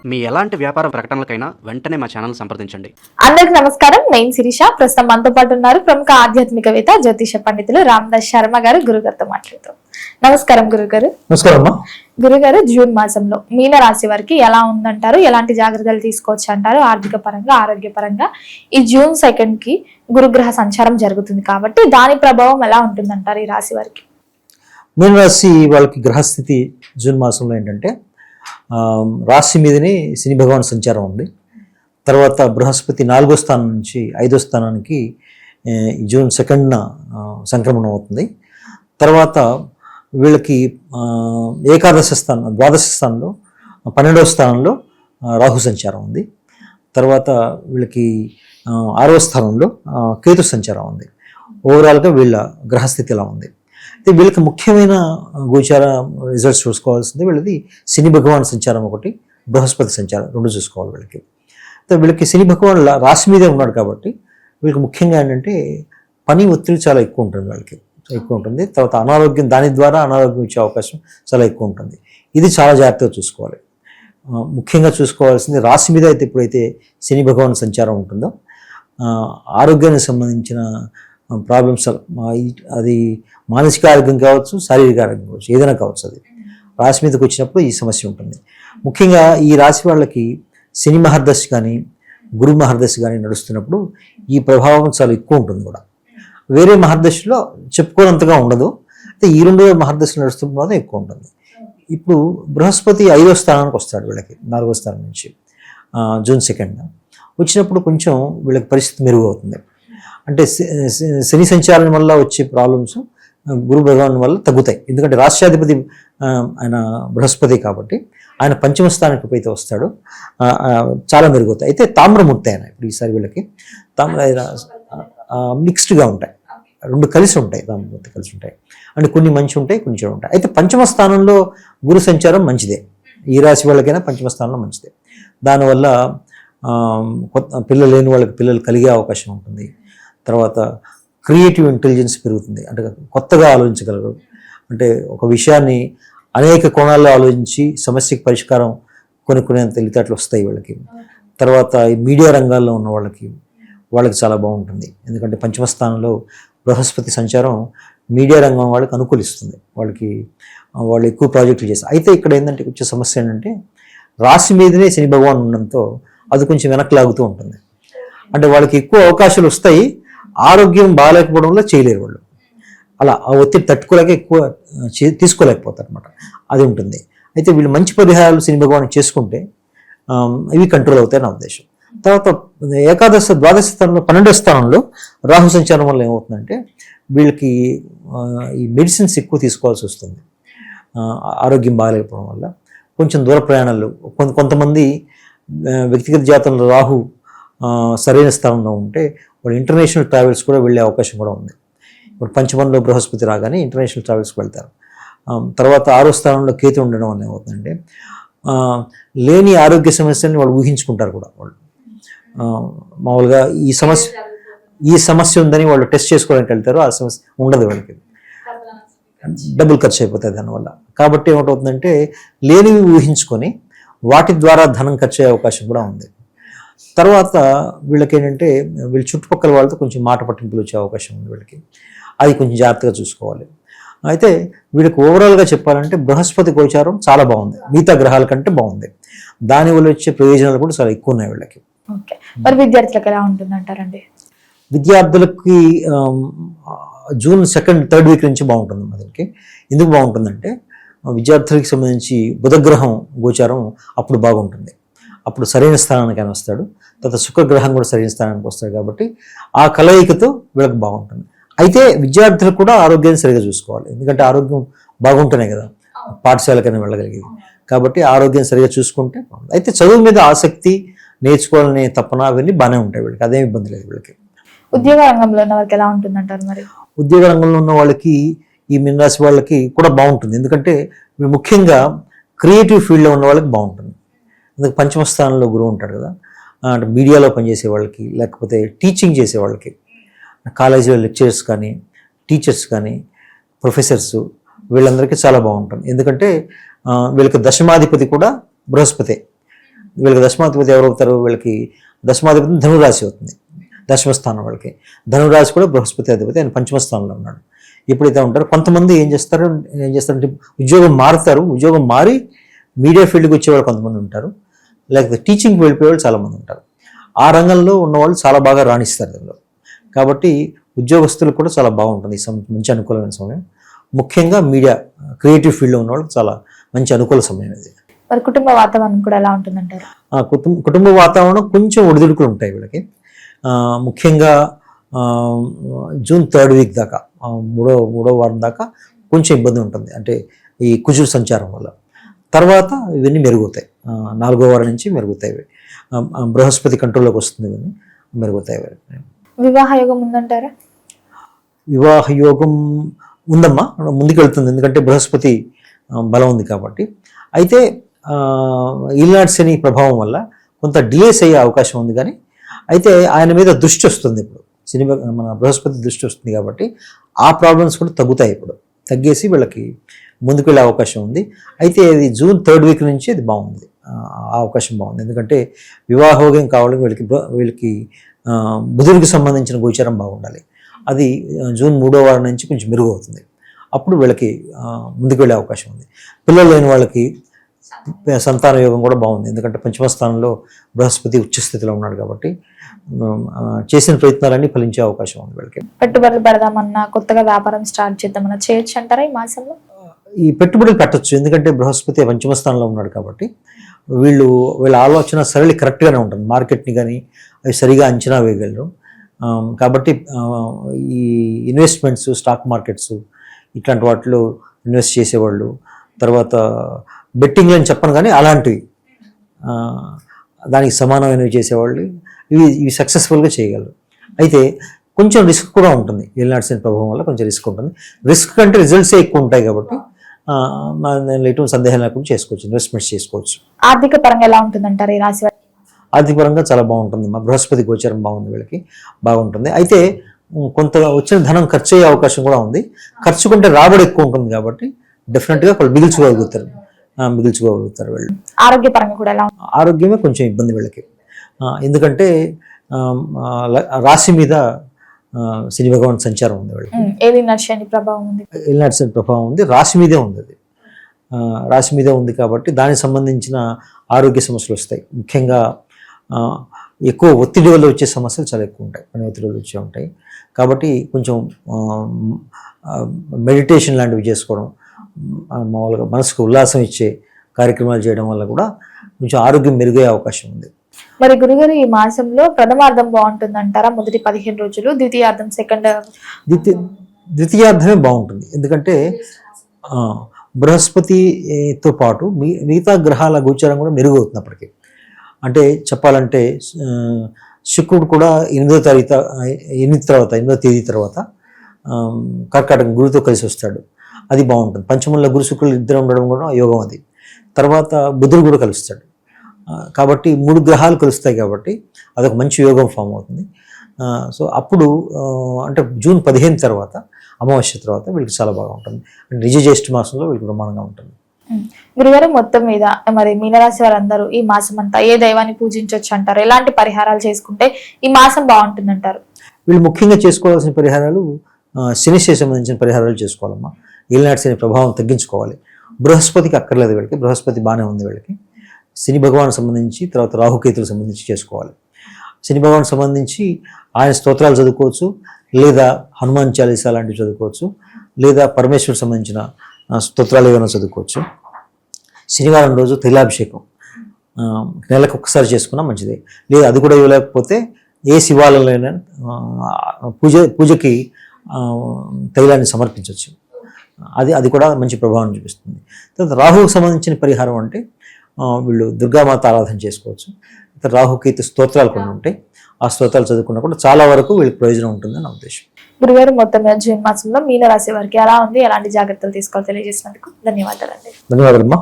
మీ ఎలాంటి వ్యాపార ప్రకటనలకైనా వెంటనే మా ఛానల్ సంప్రదించండి. అందరికి నమస్కారం. నేను శిరీష. ప్రస్తుతం మనతో పాటు ఉన్నారు ప్రముఖ ఆధ్యాత్మికవేత్త జ్యోతిష పండితులు రామదాస్ శర్మ గారు. గురుగారితో మాట్లాడుతాం. నమస్కారం గురుగారు. నమస్కారం. గురుగారు, జూన్ మాసంలో మీన రాశి వారికి ఎలా ఉందంటారు? ఎలాంటి జాగ్రత్తలు తీసుకోవచ్చు అంటారు? ఆర్థిక పరంగా, ఆరోగ్య పరంగా ఈ జూన్ 2 కి గురుగ్రహ సంచారం జరుగుతుంది కాబట్టి దాని ప్రభావం ఎలా ఉంటుందంటారు ఈ రాశి వారికి? మీన రాశి వాళ్ళకి గ్రహస్థితి జూన్ మాసంలో ఏంటంటే రాశి మీదనే శని భగవాన్ సంచారం ఉంది. తర్వాత బృహస్పతి 4వ స్థానం నుంచి 5వ స్థానానికి జూన్ 2న సంక్రమణం అవుతుంది. తర్వాత వీళ్ళకి ఏకాదశ స్థానం, ద్వాదశ స్థానంలో 12వ స్థానంలో రాహు సంచారం ఉంది. తర్వాత వీళ్ళకి 6వ స్థానంలో కేతు సంచారం ఉంది. ఓవరాల్గా వీళ్ళ గ్రహస్థితి ఇలా ఉంది. అయితే వీళ్ళకి ముఖ్యమైన గోచార రిజల్ట్స్ చూసుకోవాల్సింది వీళ్ళది శని భగవాన్ సంచారం ఒకటి, బృహస్పతి సంచారం 2 చూసుకోవాలి వీళ్ళకి. అయితే వీళ్ళకి శని భగవాన్ రాశి మీదే ఉన్నాడు కాబట్టి వీళ్ళకి ముఖ్యంగా ఏంటంటే పని ఒత్తిడి చాలా ఎక్కువ ఉంటుంది, వాళ్ళకి ఎక్కువ ఉంటుంది. తర్వాత అనారోగ్యం, దాని ద్వారా అనారోగ్యం వచ్చే అవకాశం చాలా ఎక్కువ ఉంటుంది. ఇది చాలా జాగ్రత్తగా చూసుకోవాలి. ముఖ్యంగా చూసుకోవాల్సింది రాశి మీద అయితే ఎప్పుడైతే శని భగవాన్ సంచారం ఉంటుందో ఆరోగ్యానికి సంబంధించిన ప్రాబ్లమ్స్, అది మానసిక ఆరోగ్యం కావచ్చు, శారీరక ఆరోగ్యం కావచ్చు, ఏదైనా కావచ్చు, అది రాశి మీదకి వచ్చినప్పుడు ఈ సమస్య ఉంటుంది. ముఖ్యంగా ఈ రాశి వాళ్ళకి శని మహర్దశ కానీ గురు మహర్దశ కానీ నడుస్తున్నప్పుడు ఈ ప్రభావం చాలా ఎక్కువ ఉంటుంది కూడా. వేరే మహర్దశలో చెప్పుకోనంతగా ఉండదు. అయితే ఈ 2 మహర్దశలు నడుస్తున్నప్పుడు మాత్రం ఎక్కువ ఉంటుంది. ఇప్పుడు బృహస్పతి 5వ స్థానానికి వస్తాడు వీళ్ళకి 4వ స్థానం నుంచి జూన్ 2న వచ్చినప్పుడు కొంచెం వీళ్ళకి పరిస్థితి మెరుగవుతుంది. అంటే శని సంచారం వల్ల వచ్చే ప్రాబ్లమ్స్ గురు భగవాన్ వల్ల తగ్గుతాయి. ఎందుకంటే రాష్ట్రాధిపతి ఆయన బృహస్పతి కాబట్టి ఆయన 5వ స్థానానికి ఎప్పుడైతే వస్తాడో చాలా మెరుగుతాయి. అయితే తామ్రమూర్తి ఆయన ఇప్పుడు ఈసారి వీళ్ళకి మిక్స్డ్గా ఉంటాయి, 2 కలిసి ఉంటాయి, తామ్రమూర్తి కలిసి ఉంటాయి. అంటే కొన్ని మంచి ఉంటాయి, కొన్ని చెడు ఉంటాయి. అయితే 5వ స్థానంలో గురు సంచారం మంచిదే, ఈ రాశి వాళ్ళకైనా 5వ స్థానంలో మంచిదే. దానివల్ల పిల్లలు లేని వాళ్ళకి పిల్లలు కలిగే అవకాశం ఉంటుంది. తర్వాత క్రియేటివ్ ఇంటెలిజెన్స్ పెరుగుతుంది, అంటే కొత్తగా ఆలోచించగలరు. అంటే ఒక విషయాన్ని అనేక కోణాల్లో ఆలోచించి సమస్యకి పరిష్కారం కొనుక్కునేంత తెలివితేటలు వస్తాయి వీళ్ళకి. తర్వాత ఈ మీడియా రంగాల్లో ఉన్న వాళ్ళకి చాలా బాగుంటుంది. ఎందుకంటే 5వ స్థానంలో బృహస్పతి సంచారం మీడియా రంగం వాళ్ళకి అనుకూలిస్తుంది. వాళ్ళు ఎక్కువ ప్రాజెక్టులు చేస్తారు. అయితే ఇక్కడ ఏంటంటే వచ్చే సమస్య ఏంటంటే రాశి మీదనే శని భగవాన్ ఉండడంతో అది కొంచెం వెనక్కి లాగుతూ ఉంటుంది. అంటే వాళ్ళకి ఎక్కువ అవకాశాలు వస్తాయి, ఆరోగ్యం బాగాలేకపోవడంలో చేయలేరు వాళ్ళు. అలా ఆ ఒత్తిడి తట్టుకోలేక ఎక్కువ తీసుకోలేకపోతారు అనమాట, అది ఉంటుంది. అయితే వీళ్ళు మంచి పరిహారాలు శని భగవాన్ చేసుకుంటే ఇవి కంట్రోల్ అవుతాయి నా ఉద్దేశం. తర్వాత ఏకాదశ ద్వాదశ స్థానంలో 12వ స్థానంలో రాహు సంచారం వల్ల ఏమవుతుందంటే వీళ్ళకి ఈ మెడిసిన్స్ ఎక్కువ తీసుకోవాల్సి వస్తుంది. ఆరోగ్యం బాగాలేకపోవడం వల్ల కొంచెం దూర ప్రయాణాలు, కొంతమంది వ్యక్తిగత జాతకంలో రాహు సరైన స్థానంలో ఉంటే వాళ్ళు ఇంటర్నేషనల్ ట్రావెల్స్ కూడా వెళ్ళే అవకాశం కూడా ఉంది. ఇప్పుడు 5వ బృహస్పతి రాగానే ఇంటర్నేషనల్ ట్రావెల్స్కి వెళ్తారు. తర్వాత 6వ స్థానంలో కేతు ఉండడం వల్ల ఏమవుతుందంటే లేని ఆరోగ్య సమస్యని వాళ్ళు ఊహించుకుంటారు కూడా. వాళ్ళు మామూలుగా ఈ సమస్య ఉందని వాళ్ళు టెస్ట్ చేసుకోవడానికి వెళ్తారు, ఆ సమస్య ఉండదు వాళ్ళకి, డబ్బులు ఖర్చు అయిపోతాయి దానివల్ల. కాబట్టి ఏమిటవుతుందంటే లేనివి ఊహించుకొని వాటి ద్వారా ధనం ఖర్చు అయ్యే అవకాశం కూడా ఉంది. తర్వాత వీళ్ళకి ఏంటంటే వీళ్ళ చుట్టుపక్కల వాళ్ళతో కొంచెం మాట పట్టింపులు వచ్చే అవకాశం ఉంది వీళ్ళకి, అది కొంచెం జాగ్రత్తగా చూసుకోవాలి. అయితే వీళ్ళకి ఓవరాల్గా చెప్పాలంటే బృహస్పతి గోచారం చాలా బాగుంది, మిగతా గ్రహాల కంటే బాగుంది. దానివల్ల వచ్చే ప్రయోజనాలు కూడా చాలా ఎక్కువ ఉన్నాయి వీళ్ళకి. మరి విద్యార్థులకు ఎలా ఉంటుంది అంటారండి? విద్యార్థులకి జూన్ 2nd, 3rd వీక్ నుంచి బాగుంటుంది మనకి. ఎందుకు బాగుంటుందంటే విద్యార్థులకి సంబంధించి బుధగ్రహం గోచారం అప్పుడు బాగుంటుంది, అప్పుడు సరైన స్థానానికి ఆయన వస్తాడు. తర్వాత శుక్రగ్రహం కూడా సరైన స్థానానికి వస్తాడు కాబట్టి ఆ కలయికతో వీళ్ళకి బాగుంటుంది. అయితే విద్యార్థులు కూడా ఆరోగ్యాన్ని సరిగా చూసుకోవాలి, ఎందుకంటే ఆరోగ్యం బాగుంటేనే కదా పాఠశాలకైనా వెళ్ళగలిగేది. కాబట్టి ఆరోగ్యం సరిగా చూసుకుంటే బాగుంటుంది. అయితే చదువు మీద ఆసక్తి, నేర్చుకోవాలనే తపన అవన్నీ బాగానే ఉంటాయి వీళ్ళకి, అదేం ఇబ్బంది లేదు వీళ్ళకి. ఉద్యోగ రంగంలో ఉన్న వాళ్ళకి ఎలా ఉంటుంది అంటారు? మరి ఉద్యోగ రంగంలో ఉన్న వాళ్ళకి, ఈ మీన రాశి వాళ్ళకి కూడా బాగుంటుంది. ఎందుకంటే ముఖ్యంగా క్రియేటివ్ ఫీల్డ్లో ఉన్న వాళ్ళకి బాగుంటుంది. అందుకే 5వ స్థానంలో గురువు ఉంటాడు కదా, అంటే మీడియాలో పనిచేసే వాళ్ళకి, లేకపోతే టీచింగ్ చేసే వాళ్ళకి, కాలేజీలో లెక్చరర్స్ కానీ, టీచర్స్ కానీ, ప్రొఫెసర్స్, వీళ్ళందరికీ చాలా బాగుంటుంది. ఎందుకంటే వీళ్ళకి దశమాధిపతి కూడా బృహస్పతే. వీళ్ళకి దశమాధిపతి ఎవరు అవుతారు? వీళ్ళకి దశమాధిపతి ధనురాశి అవుతుంది, దశమస్థానం వాళ్ళకి. ధనురాశి కూడా బృహస్పతి అధిపతి, ఆయన పంచమ స్థానంలో ఉన్నాడు. ఎప్పుడైతే ఉంటారో కొంతమంది ఏం చేస్తారంటే ఉద్యోగం మారుతారు, ఉద్యోగం మారి మీడియా ఫీల్డ్కి వచ్చేవాళ్ళు కొంతమంది ఉంటారు, లేకపోతే టీచింగ్కి వెళ్ళిపోయేవాళ్ళు చాలామంది ఉంటారు. ఆ రంగంలో ఉన్నవాళ్ళు చాలా బాగా రాణిస్తారు దానిలో. కాబట్టి ఉద్యోగస్తులకు కూడా చాలా బాగుంటుంది ఈ మంచి అనుకూలమైన సమయం. ముఖ్యంగా మీడియా క్రియేటివ్ ఫీల్డ్లో ఉన్న వాళ్ళకి చాలా మంచి అనుకూల సమయం ఇది. మరి కుటుంబ వాతావరణం కూడా ఎలా ఉంటుందంటారు? కుటుంబ వాతావరణం కొంచెం ఒడిదుడుకులు ఉంటాయి వీళ్ళకి. ముఖ్యంగా జూన్ 3rd వీక్ దాకా, మూడో వారం దాకా కొంచెం ఇబ్బంది ఉంటుంది, అంటే ఈ కుజుడు సంచారం వల్ల. తర్వాత ఇవన్నీ మెరుగుతాయి, 4వ వారం నుంచి మెరుగుతాయి. బృహస్పతి కంట్రోల్లోకి వస్తుంది, ఇవన్నీ మెరుగుతాయి. వివాహ యోగం ఉందంటారా? వివాహ యోగం ఉందమ్మా, ముందుకు వెళ్తుంది, ఎందుకంటే బృహస్పతి బలం ఉంది కాబట్టి. అయితే ఈనాటి శని ప్రభావం వల్ల కొంత డిలేస్ అయ్యే అవకాశం ఉంది, కానీ అయితే ఆయన మీద దృష్టి వస్తుంది ఇప్పుడు, మన బృహస్పతి దృష్టి వస్తుంది కాబట్టి ఆ ప్రాబ్లమ్స్ కూడా తగ్గుతాయి. ఇప్పుడు తగ్గేసి వీళ్ళకి ముందుకు వెళ్ళే అవకాశం ఉంది. అయితే ఇది జూన్ 3rd వీక్ నుంచి అది బాగుంది, ఆ అవకాశం బాగుంది. ఎందుకంటే వివాహోగం కావాలని వీళ్ళకి బుధుడికి సంబంధించిన గోచారం బాగుండాలి. అది జూన్ 3వ వారం నుంచి కొంచెం మెరుగు అవుతుంది. అప్పుడు వీళ్ళకి ముందుకు వెళ్ళే అవకాశం ఉంది. పిల్లలు లేని వాళ్ళకి సంతాన యోగం కూడా బాగుంది, ఎందుకంటే పంచమ స్థానంలో బృహస్పతి ఉచ్చస్థితిలో ఉన్నాడు కాబట్టి చేసిన ప్రయత్నాలన్నీ ఫలించే అవకాశం ఉంది వీళ్ళకి. పెట్టుబడులు పెడదామన్నా, కొత్తగా వ్యాపారం స్టార్ట్ చేద్దామన్నా చేయొచ్చు అంటారా ఈ మాసంలో? ఈ పెట్టుబడులు పెట్టచ్చు, ఎందుకంటే బృహస్పతి పంచమ స్థానంలో ఉన్నాడు కాబట్టి వీళ్ళ ఆలోచన సరళి కరెక్ట్గానే ఉంటుంది. మార్కెట్ని కానీ అవి సరిగా అంచనా వేయగలరు. కాబట్టి ఈ ఇన్వెస్ట్మెంట్స్, స్టాక్ మార్కెట్స్ ఇట్లాంటి వాటిలో ఇన్వెస్ట్ చేసేవాళ్ళు, తర్వాత బెట్టింగ్లు అని చెప్పను కానీ అలాంటివి దానికి సమానమైనవి చేసేవాళ్ళు ఇవి సక్సెస్ఫుల్గా చేయగలరు. అయితే కొంచెం రిస్క్ కూడా ఉంటుంది, ఏలినాటి శని ప్రభావం వల్ల కొంచెం రిస్క్ ఉంటుంది. రిస్క్ కంటే రిజల్ట్సే ఎక్కువ ఉంటాయి కాబట్టి ఎటువంటి సందేహం లేకుండా చేసుకోవచ్చు, ఇన్వెస్ట్మెంట్స్ చేసుకోవచ్చు. ఆర్థిక పరంగా ఎలా ఉంటుందంటారు ఈ రాశి వారికి? ఆర్థిక పరంగా చాలా బాగుంటుంది, మా బృహస్పతి గోచారం బాగుంది, వీళ్ళకి బాగుంటుంది. అయితే కొంత వచ్చిన ధనం ఖర్చు అయ్యే అవకాశం కూడా ఉంది. ఖర్చుకుంటే రాబడి ఎక్కువ ఉంటుంది కాబట్టి డెఫినెట్గా వాళ్ళు మిగిల్చుకోగలుగుతారు వీళ్ళు. ఆరోగ్యపరంగా కూడా ఎలా? ఆరోగ్యమే కొంచెం ఇబ్బంది వీళ్ళకి, ఎందుకంటే రాశి మీద శని భగవాన్ సంచారం ఉంది వీళ్ళకి. ఏలినాటి శని ప్రభావం ఉంది, ఏలినాటి శని ప్రభావం ఉంది, రాశి మీదే ఉంది. అది రాశి మీదే ఉంది కాబట్టి దానికి సంబంధించిన ఆరోగ్య సమస్యలు వస్తాయి. ముఖ్యంగా ఎక్కువ ఒత్తిడి వల్ల వచ్చే సమస్యలు చాలా ఎక్కువ ఉంటాయి, పని ఒత్తిడి వల్ల వచ్చే ఉంటాయి. కాబట్టి కొంచెం మెడిటేషన్ లాంటివి చేసుకోవడం, మామూలుగా మనసుకు ఉల్లాసం ఇచ్చే కార్యక్రమాలు చేయడం వల్ల కూడా కొంచెం ఆరోగ్యం మెరుగయ్యే అవకాశం ఉంది. మరి గురుగారు ఈ మాసంలో ప్రథమార్థం బాగుంటుంది అంటారా? మొదటి 15 రోజులు, ద్వితీయార్థం ద్వితీయార్థమే బాగుంటుంది, ఎందుకంటే బృహస్పతితో పాటు మిగతా గ్రహాల గోచారం కూడా మెరుగవుతుంది అప్పటికి. అంటే చెప్పాలంటే శుక్రుడు కూడా 8వ తేదీ తర్వాత కర్కాటకం గురుతో కలిసి వస్తాడు, అది బాగుంటుంది. పంచమంలో గురు శుక్రులు ఇద్దరు ఉండడం కూడా యోగం అది. తర్వాత బుధుడు కూడా కలుస్తాడు, కాబట్టి 3 గ్రహాలు కలుస్తాయి కాబట్టి అదొక మంచి యోగం ఫామ్ అవుతుంది. సో అప్పుడు అంటే జూన్ 15 తర్వాత, అమావాస్య తర్వాత వీళ్ళకి చాలా బాగా ఉంటుంది. అంటే నిజ జ్యేష్ఠ మాసంలో వీళ్ళకి బ్రహ్మాండంగా ఉంటుంది. గురుగారు మొత్తం మీద మరి మీనరాశి వారందరూ ఈ మాసం అంతా ఏ దైవాన్ని పూజించవచ్చు అంటారు? ఎలాంటి పరిహారాలు చేసుకుంటే ఈ మాసం బాగుంటుంది అంటారు? వీళ్ళు ముఖ్యంగా చేసుకోవాల్సిన పరిహారాలు శనికి సంబంధించిన పరిహారాలు చేసుకోవాలమ్మా. ఏలినాటి శని ప్రభావం తగ్గించుకోవాలి. బృహస్పతికి అక్కర్లేదు వీళ్ళకి, బృహస్పతి బాగానే ఉంది వీళ్ళకి. శని భగవాన్ సంబంధించి, తర్వాత రాహుకేతులకు సంబంధించి చేసుకోవాలి. శని భగవాన్ సంబంధించి ఆయన స్తోత్రాలు చదువుకోవచ్చు, లేదా హనుమాన్ చాలీసా లాంటివి చదువుకోవచ్చు, లేదా పరమేశ్వరుడు సంబంధించిన స్తోత్రాలు ఏమైనా చదువుకోవచ్చు. శనివారం రోజు తైలాభిషేకం నెలకు ఒక్కసారి చేసుకున్నా మంచిది. లేదా అది కూడా ఇవ్వలేకపోతే ఏ శివాలయంలో పూజకి తైలాన్ని సమర్పించవచ్చు, అది కూడా మంచి ప్రభావం చూపిస్తుంది. తర్వాత రాహువుకు సంబంధించిన పరిహారం అంటే వీళ్ళు దుర్గామాత ఆరాధన చేసుకోవచ్చు. రాహుకేతు స్తోత్రాలు కొన్ని ఉంటాయి, ఆ స్తోత్రాలు చదువుకున్నా కూడా చాలా వరకు వీళ్ళకి ప్రయోజనం ఉంటుందని నా ఉద్దేశం. గురుగారు మొత్తం జూన్ మాసంలో మీనరాశి వారికి ఎలా ఉంది, ఎలాంటి జాగ్రత్తలు తీసుకోవాలి తెలియజేసినందుకు ధన్యవాదాలండి. ధన్యవాదాలమ్మా.